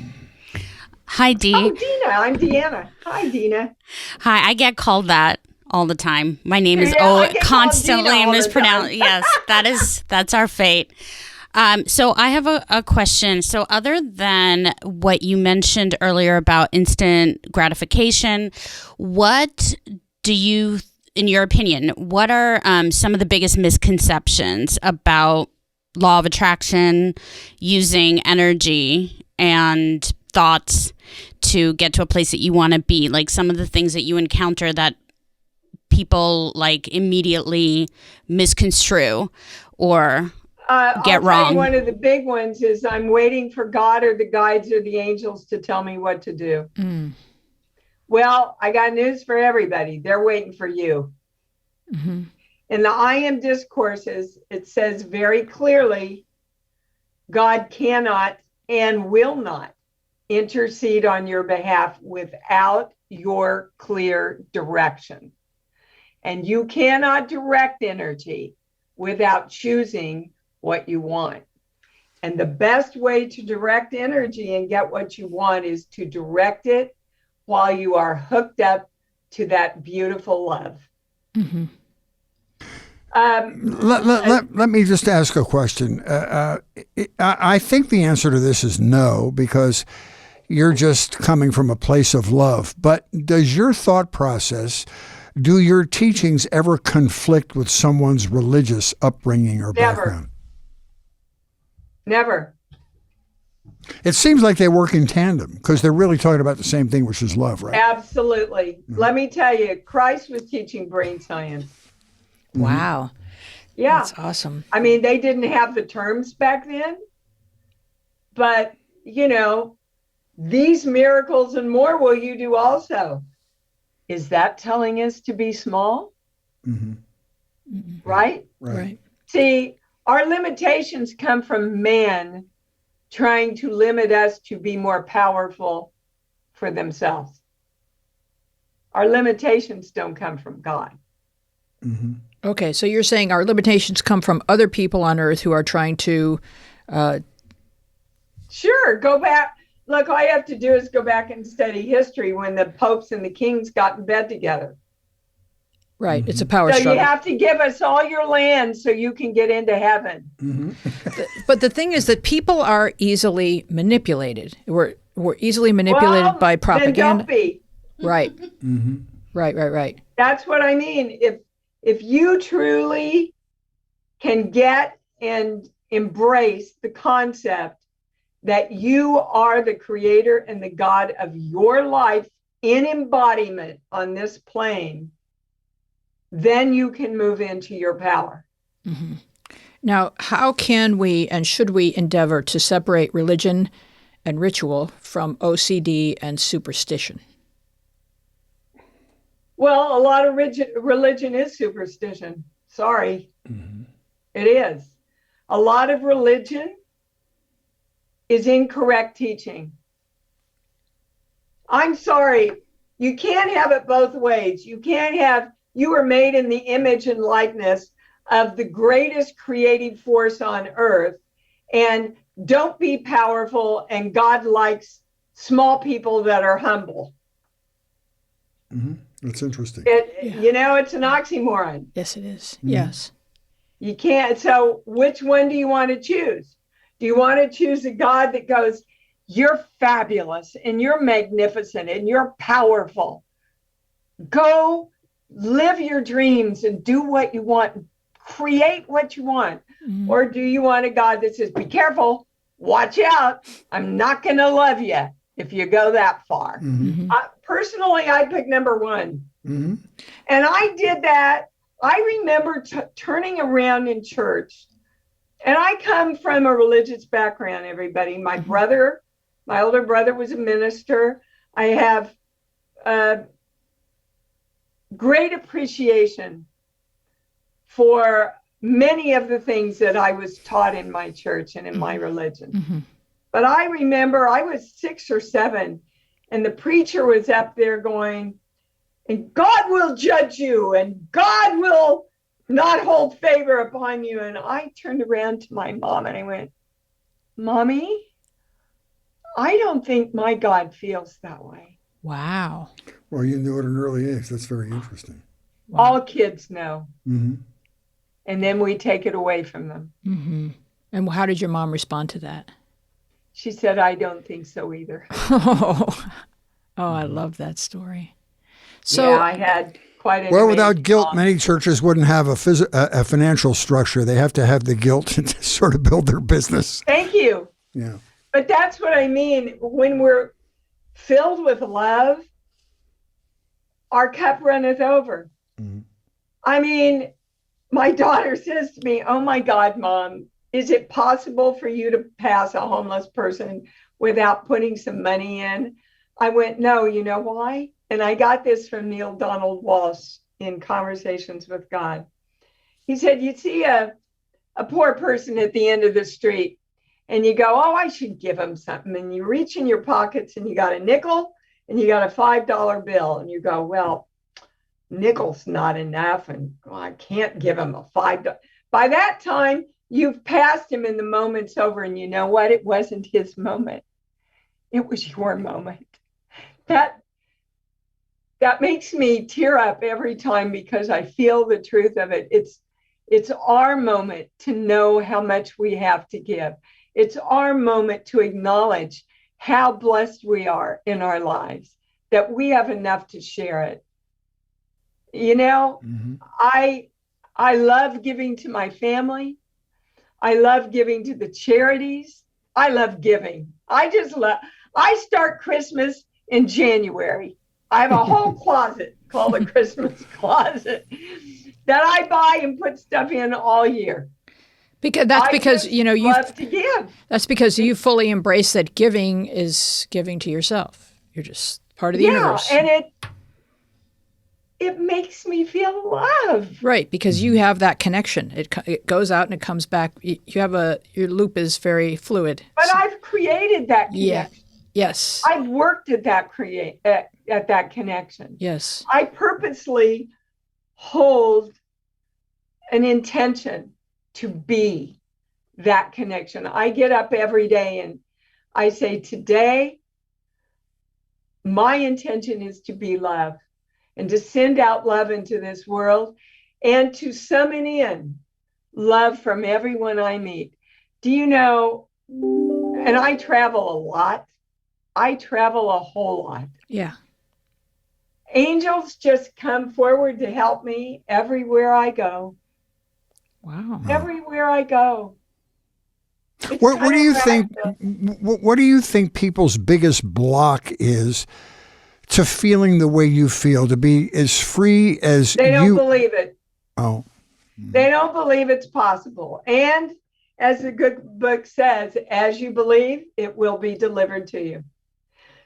Hi, Dee. Oh, Dina, I'm Deanna. Hi, Dina. Hi, I get called that all the time. My name is I get called constantly Dina all the mispronounced. time. Yes, that's our fate. So I have a question. So other than what you mentioned earlier about instant gratification, what do you, in your opinion, what are some of the biggest misconceptions about law of attraction, using energy and thoughts to get to a place that you want to be? Like some of the things that you encounter that people like immediately misconstrue or get wrong. One of the big ones is I'm waiting for God or the guides or the angels to tell me what to do. Well, I got news for everybody. They're waiting for you. In the I Am discourses, it says very clearly, God cannot and will not intercede on your behalf without your clear direction. And you cannot direct energy without choosing what you want. And the best way to direct energy and get what you want is to direct it while you are hooked up to that beautiful love. Let me just ask a question. I think the answer to this is no, because you're just coming from a place of love. But does your thought process, do your teachings ever conflict with someone's religious upbringing or background? Never. It seems like they work in tandem because they're really talking about the same thing, which is love, right? Absolutely. Let me tell you, Christ was teaching brain science. Wow. Yeah. That's awesome. I mean, they didn't have the terms back then, but, you know, these miracles and more will you do also. Is that telling us to be small? Right? Right. See, our limitations come from man trying to limit us to be more powerful for themselves. Our limitations don't come from God. Okay, so you're saying our limitations come from other people on earth who are trying to... Sure, go back. Look, all you have to do is go back and study history when the popes and the kings got in bed together. Right, it's a power So struggle. you have to give us all your land so you can get into heaven. But the thing is that people are easily manipulated. We're easily manipulated by propaganda. Then don't be. Right. Right. That's what I mean. If you truly can get and embrace the concept that you are the creator and the God of your life in embodiment on this plane, then you can move into your power. Now, how can we and should we endeavor to separate religion and ritual from OCD and superstition? Well, a lot of religion is superstition. Sorry. It is. A lot of religion is incorrect teaching. I'm sorry. You can't have it both ways. You can't have you are made in the image and likeness of the greatest creative force on earth. And don't be powerful. And God likes small people that are humble. Mm-hmm. That's interesting. You know, it's an oxymoron. Yes, it is. Mm-hmm. Yes. You can't. So which one do you want to choose? Do you want to choose a God that goes, you're fabulous and you're magnificent and you're powerful? Go live your dreams and do what you want. Create what you want. Mm-hmm. Or do you want a God that says, be careful, watch out, I'm not going to love you if you go that far? Mm-hmm. Personally, I pick number one. Mm-hmm. And I did that. I remember turning around in church. And I come from a religious background, everybody. My brother, my older brother, was a minister. I have great appreciation for many of the things that I was taught in my church and in my religion. Mm-hmm. But I remember I was 6 or 7, and the preacher was up there going, and God will judge you, and God will not hold favor upon you. And I turned around to my mom and I went, Mommy, I don't think my God feels that way. Wow. Well, you knew at an early age. That's very interesting. Wow. All kids know. Mm-hmm. And then we take it away from them. Mm-hmm. And how did your mom respond to that? She said, I don't think so either. Oh, I love that story. So yeah, I had quite an Well, without amazing guilt, mom. many churches wouldn't have a financial structure. They have to have the guilt to sort of build their business. Thank you. Yeah. But that's what I mean. When we're filled with love, our cup runneth over. Mm-hmm. I mean, my daughter says to me, oh my God, Mom, is it possible for you to pass a homeless person without putting some money in? I went, no, you know why? And I got this from Neil Donald Walsh in Conversations with God. He said, you see a poor person at the end of the street and you go, oh, I should give him something. And you reach in your pockets and you got a nickel and you got a $5 bill. And you go, well, nickel's not enough. And I can't give him a $5. By that time, you've passed him and the moment's over. And you know what? It wasn't his moment. It was your moment. That makes me tear up every time because I feel the truth of it. It's our moment to know how much we have to give. It's our moment to acknowledge how blessed we are in our lives, that we have enough to share it. You know, Mm-hmm. I love giving to my family. I love giving to the charities. I love giving. I start Christmas in January. I have a whole closet called the Christmas closet that I buy and put stuff in all year. because you love to give. that's because you fully embrace that giving is giving to yourself. You're just part of the universe. And it makes me feel love. Right, because you have that connection. It goes out and it comes back. Your loop is very fluid. But I've created that Yeah. connection. Yes. I've worked at that connection. Yes. I purposely hold an intention to be that connection. I get up every day and I say, today, my intention is to be love and to send out love into this world and to summon in love from everyone I meet. Do you know, and I travel a lot. I travel a whole lot. Yeah. Angels just come forward to help me everywhere I go. Wow. Everywhere I go. It's What do kind you of think? miraculous. What do you think people's biggest block is to feeling the way you feel, to be as free as They don't you? believe it. Oh, They don't believe it's possible. And as the good book says, as you believe, it will be delivered to you.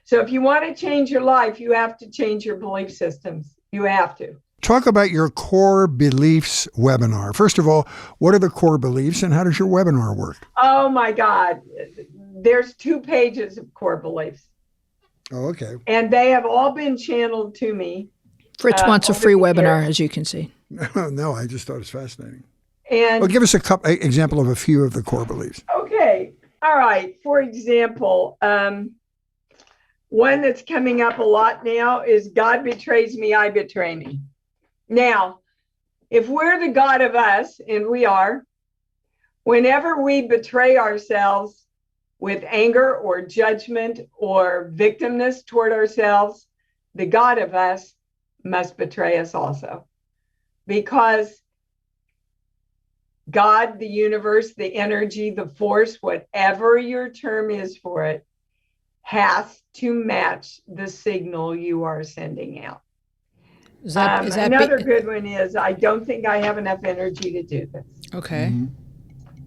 So if you want to change your life, you have to change your belief systems. You have to. talk about your core beliefs webinar. First of all, what are the core beliefs and how does your webinar work? Oh my God. There's 2 pages of core beliefs. Oh, okay. And they have all been channeled to me Fritz wants a over free the webinar, years. as you can see. No, I just thought it's fascinating. And Well, give us example of a few of the core beliefs. okay, all right. For example, one that's coming up a lot now is God betrays me, I betray me. Now, if we're the God of us, and we are, whenever we betray ourselves with anger or judgment or victimness toward ourselves, the God of us must betray us also. Because God, the universe, the energy, the force, whatever your term is for it, has to match the signal you are sending out. Is that Another good one is, I don't think I have enough energy to do this. okay? Mm-hmm.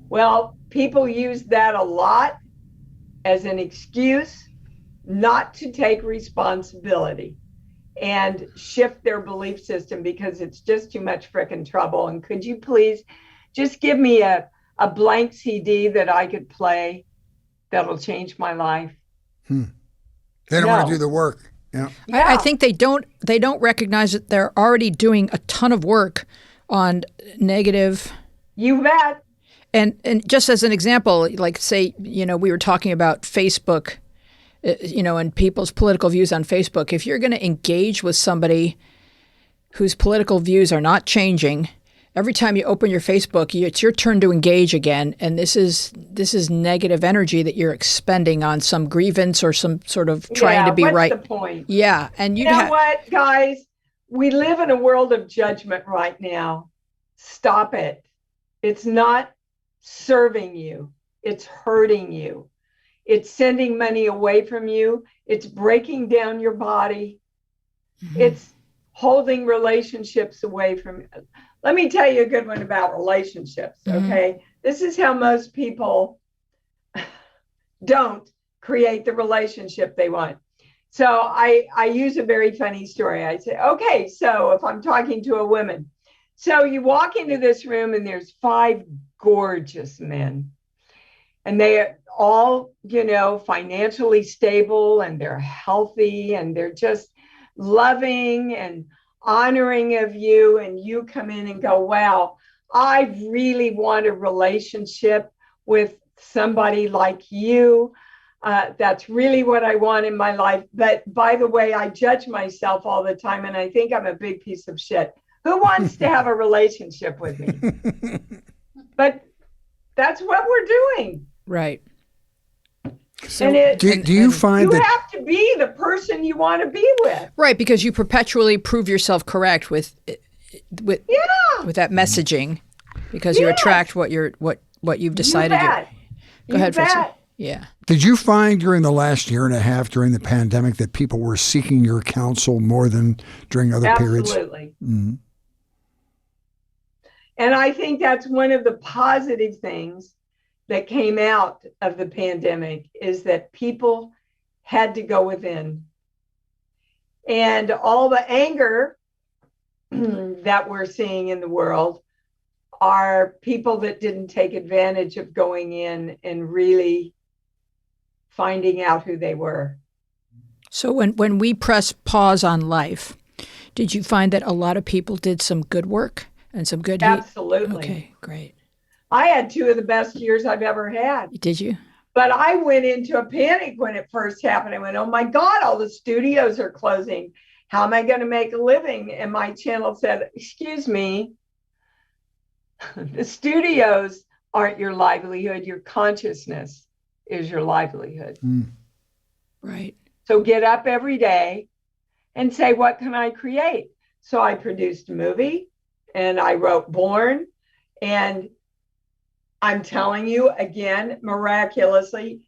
Well, people use that a lot as an excuse not to take responsibility and shift their belief system because it's just too much frickin' trouble. And could you please just give me a blank CD that I could play that'll change my life? They don't want to do the work. Yeah. I think they don't recognize that they're already doing a ton of work on negative. You bet. And just as an example, like say, we were talking about Facebook, and people's political views on Facebook. If you're going to engage with somebody whose political views are not changing, every time you open your Facebook, it's your turn to engage again. And this is negative energy that you're expending on some grievance or some sort of trying to be what's right. the point? Yeah. And you know what, guys? We live in a world of judgment right now. Stop it. It's not serving you. It's hurting you. It's sending money away from you. It's breaking down your body. Mm-hmm. It's holding relationships away from you. Let me tell you a good one about relationships, okay? Mm-hmm. This is how most people don't create the relationship they want. So I use a very funny story. I say, okay, so if I'm talking to a woman, so you walk into this room and there's 5 gorgeous men. And they are all, financially stable and they're healthy and they're just loving and honoring of you. And you come in and go, wow, I really want a relationship with somebody like you. That's really what I want in my life. But by the way, I judge myself all the time and I think I'm a big piece of shit. Who wants to have a relationship with me? But that's what we're doing. Right. So do you find that you have to be the person you want to be with? Right, because you perpetually prove yourself correct with that messaging, because you attract what you've decided. Go ahead, Fritz. Yeah. Did you find during the last year and a half during the pandemic that people were seeking your counsel more than during other periods? Absolutely. Mm-hmm. And I think that's one of the positive things that came out of the pandemic is that people had to go within. And all the anger that we're seeing in the world are people that didn't take advantage of going in and really finding out who they were. So when we press pause on life, did you find that a lot of people did some good work and some good? Absolutely. Okay, great. I had 2 of the best years I've ever had. Did you? But I went into a panic when it first happened. I went, oh my God, all the studios are closing. How am I going to make a living? And my channel said, excuse me, the studios aren't your livelihood. Your consciousness is your livelihood. Mm. Right. So get up every day and say, what can I create? So I produced a movie and I wrote Born. And I'm telling you again, miraculously,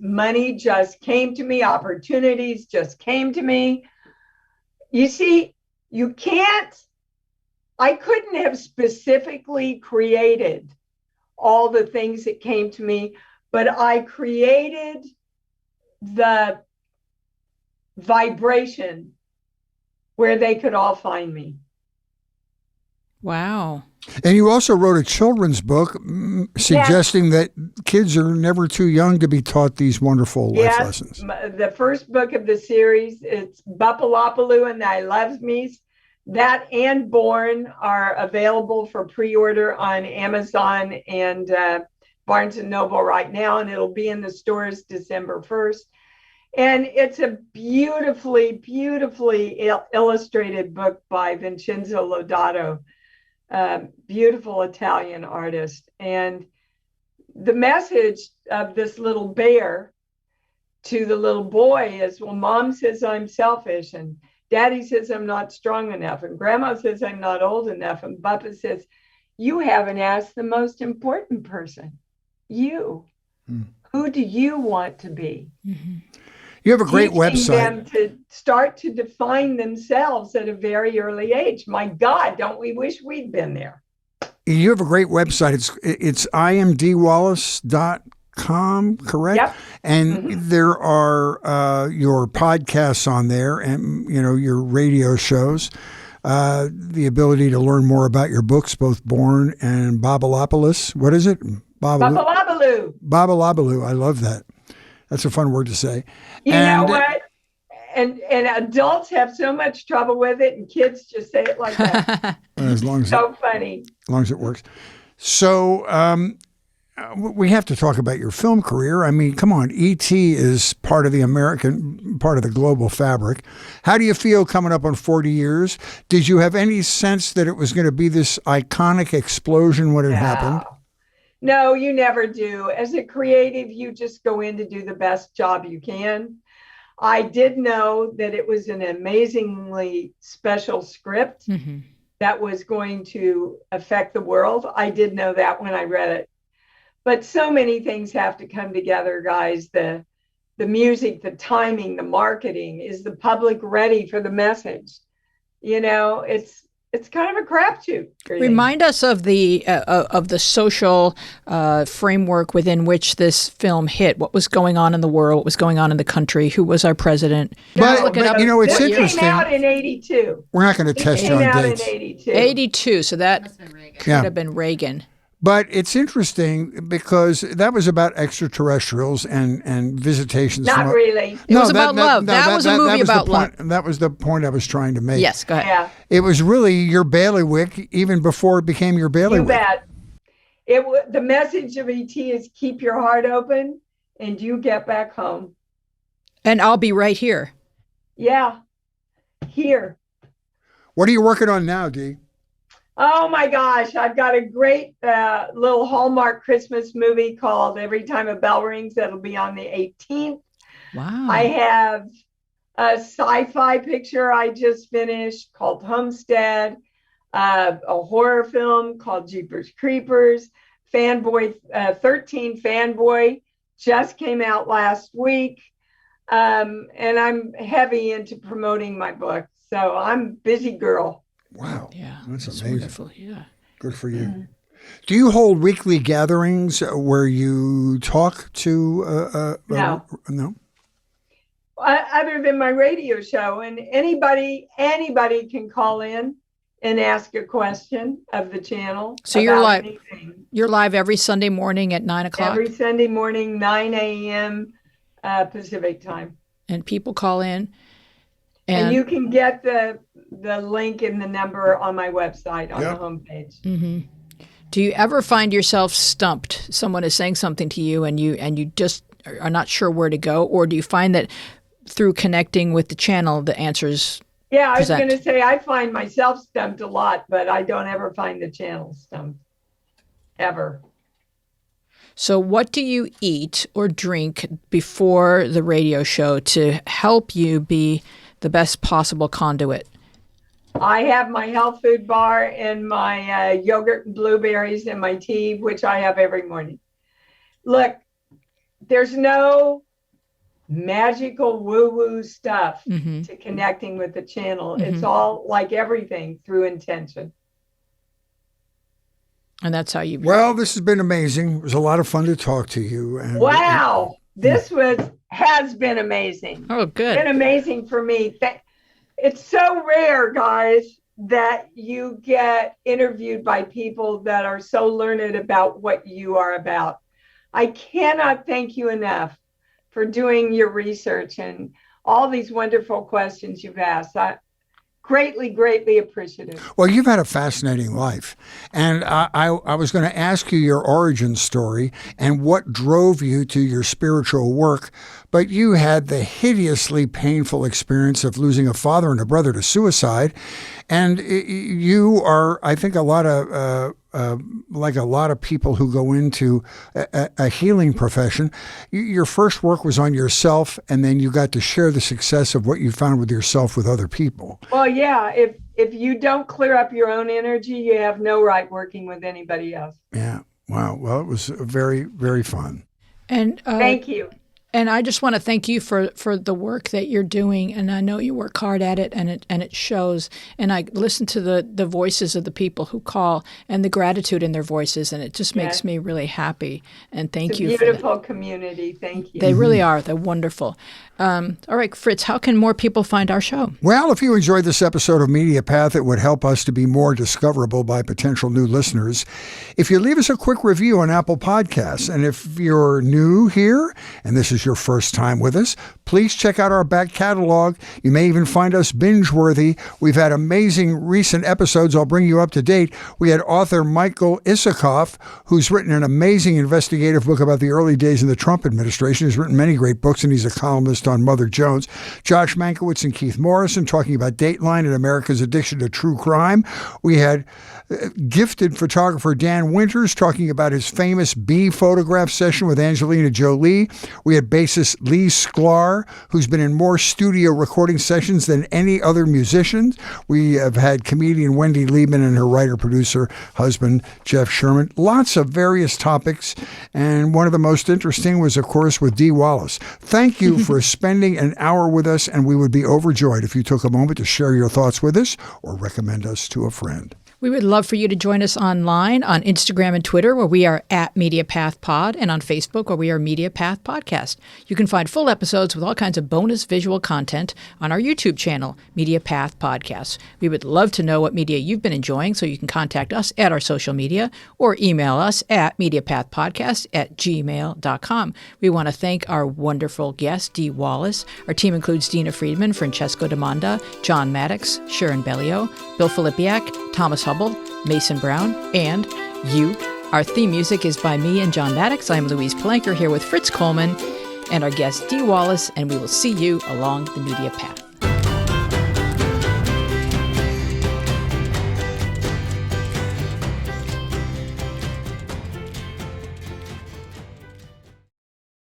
money just came to me. Opportunities just came to me. You see, I couldn't have specifically created all the things that came to me, but I created the vibration where they could all find me. Wow. And you also wrote a children's book suggesting that kids are never too young to be taught these wonderful life lessons. The first book of the series, it's Buffalopaloo and the I Loves Me's. That and Born are available for pre-order on Amazon and Barnes & Noble right now, and it'll be in the stores December 1st. And it's a beautifully, beautifully illustrated book by Vincenzo Lodato. Beautiful Italian artist. And the message of this little bear to the little boy is, well, Mom says I'm selfish, and Daddy says I'm not strong enough, and Grandma says I'm not old enough, and Papa says, you haven't asked the most important person, you. Who do you want to be? Mm-hmm. You have a great website. Them to start to define themselves at a very early age. My God, don't we wish we'd been there? You have a great website. It's imdwallace.com, correct? Yep. And there are your podcasts on there, and your radio shows. The ability to learn more about your books, both Born and Buffalopaloo. What is it? Buffalopaloo. Buffalopaloo. I love that. That's a fun word to say. You know what? And adults have so much trouble with it, and kids just say it like that. As long as so funny. As long as it works. So we have to talk about your film career. I mean, come on, E.T. is part of the global fabric. How do you feel coming up on 40 years? Did you have any sense that it was going to be this iconic explosion when it happened? No, you never do. As a creative, you just go in to do the best job you can. I did know that it was an amazingly special script that was going to affect the world. I did know that when I read it. But so many things have to come together, guys. The music, the timing, the marketing. Is the public ready for the message? It's kind of a crapshoot. Really. Remind us of the social framework within which this film hit. What was going on in the world? What was going on in the country? Who was our president? But it's interesting. It came out in 82. We're not going to test you on dates. It came out in 82. 82, so that could have been Reagan. But it's interesting because that was about extraterrestrials and visitations. Not really. It was about love. That was a movie about love. That was the point I was trying to make. Yes, go ahead. Yeah. It was really your bailiwick even before it became your bailiwick. You bet. The message of E.T. is keep your heart open and you get back home. And I'll be right here. Yeah. Here. What are you working on now, Dee? Oh my gosh, I've got a great little Hallmark Christmas movie called Every Time a Bell Rings. That'll be on the 18th. Wow. I have a sci-fi picture I just finished called Homestead, a horror film called Jeepers Creepers, 13 Fanboy just came out last week. And I'm heavy into promoting my book. So I'm a busy girl. Wow. Yeah. That's amazing. Wonderful. Yeah. Good for you. Mm-hmm. Do you hold weekly gatherings where you talk to? No. No. Other than my radio show, and anybody can call in and ask a question of the channel. So you're live. Anything. You're live every Sunday morning at 9 o'clock. Every Sunday morning, 9 a.m. Pacific time. And people call in. And you can get the link and the number on my website on the homepage. Mm-hmm. Do you ever find yourself stumped? Someone is saying something to you and you just are not sure where to go? Or do you find that through connecting with the channel, the answers I was going to say I find myself stumped a lot, but I don't ever find the channel stumped. Ever. So what do you eat or drink before the radio show to help you be the best possible conduit? I have my health food bar and my yogurt and blueberries and my tea, which I have every morning. Look, there's no magical woo-woo stuff to connecting with the channel. It's all like everything through intention. And that's how you... Well, this has been amazing. It was a lot of fun to talk to you. And wow. This has been amazing. Oh, good. It's been amazing for me. It's so rare, guys, that you get interviewed by people that are so learned about what you are about. I cannot thank you enough for doing your research and all these wonderful questions you've asked. Greatly appreciative. Well, you've had a fascinating life. And I was going to ask you your origin story and what drove you to your spiritual work, but you had the hideously painful experience of losing a father and a brother to suicide. And you are, I think, like a lot of people who go into a healing profession, your first work was on yourself, and then you got to share the success of what you found with yourself with other people. Well, yeah, if you don't clear up your own energy, you have no right working with anybody else. Yeah. Wow. Well, it was very, very fun. And thank you. And I just want to thank you for the work that you're doing, and I know you work hard at it, and it shows. And I listen to the voices of the people who call and the gratitude in their voices, and it just makes me really happy. And thank you. It's a beautiful community. Thank you. They really are. They're wonderful. All right, Fritz, how can more people find our show? Well, if you enjoyed this episode of Media Path, it would help us to be more discoverable by potential new listeners if you leave us a quick review on Apple Podcasts. And if you're new here and this is your first time with us, please check out our back catalog. You may even find us binge-worthy. We've had amazing recent episodes. I'll bring you up to date. We had author Michael Isikoff, who's written an amazing investigative book about the early days in the Trump administration. He's written many great books, and he's a columnist on Mother Jones. Josh Mankiewicz and Keith Morrison talking about Dateline and America's addiction to true crime. We had gifted photographer Dan Winters talking about his famous bee photograph session with Angelina Jolie. We had bassist Lee Sklar, who's been in more studio recording sessions than any other musician. We have had comedian Wendy Liebman and her writer-producer husband, Jeff Sherman. Lots of various topics, and one of the most interesting was, of course, with Dee Wallace. Thank you for spending an hour with us, and we would be overjoyed if you took a moment to share your thoughts with us or recommend us to a friend. We would love for you to join us online on Instagram and Twitter, where we are at MediaPathPod, and on Facebook, where we are Media Path Podcast. You can find full episodes with all kinds of bonus visual content on our YouTube channel, Media Path Podcast. We would love to know what media you've been enjoying, so you can contact us at our social media or email us at MediaPathPodcast@gmail.com. We want to thank our wonderful guest, Dee Wallace. Our team includes Dina Friedman, Francesco Demanda, John Maddox, Sharon Bellio, Bill Filipiak, Thomas Hubble, Mason Brown, and you. Our theme music is by me and John Maddox. I'm Louise Palanker here with Fritz Coleman and our guest Dee Wallace, and we will see you along the media path.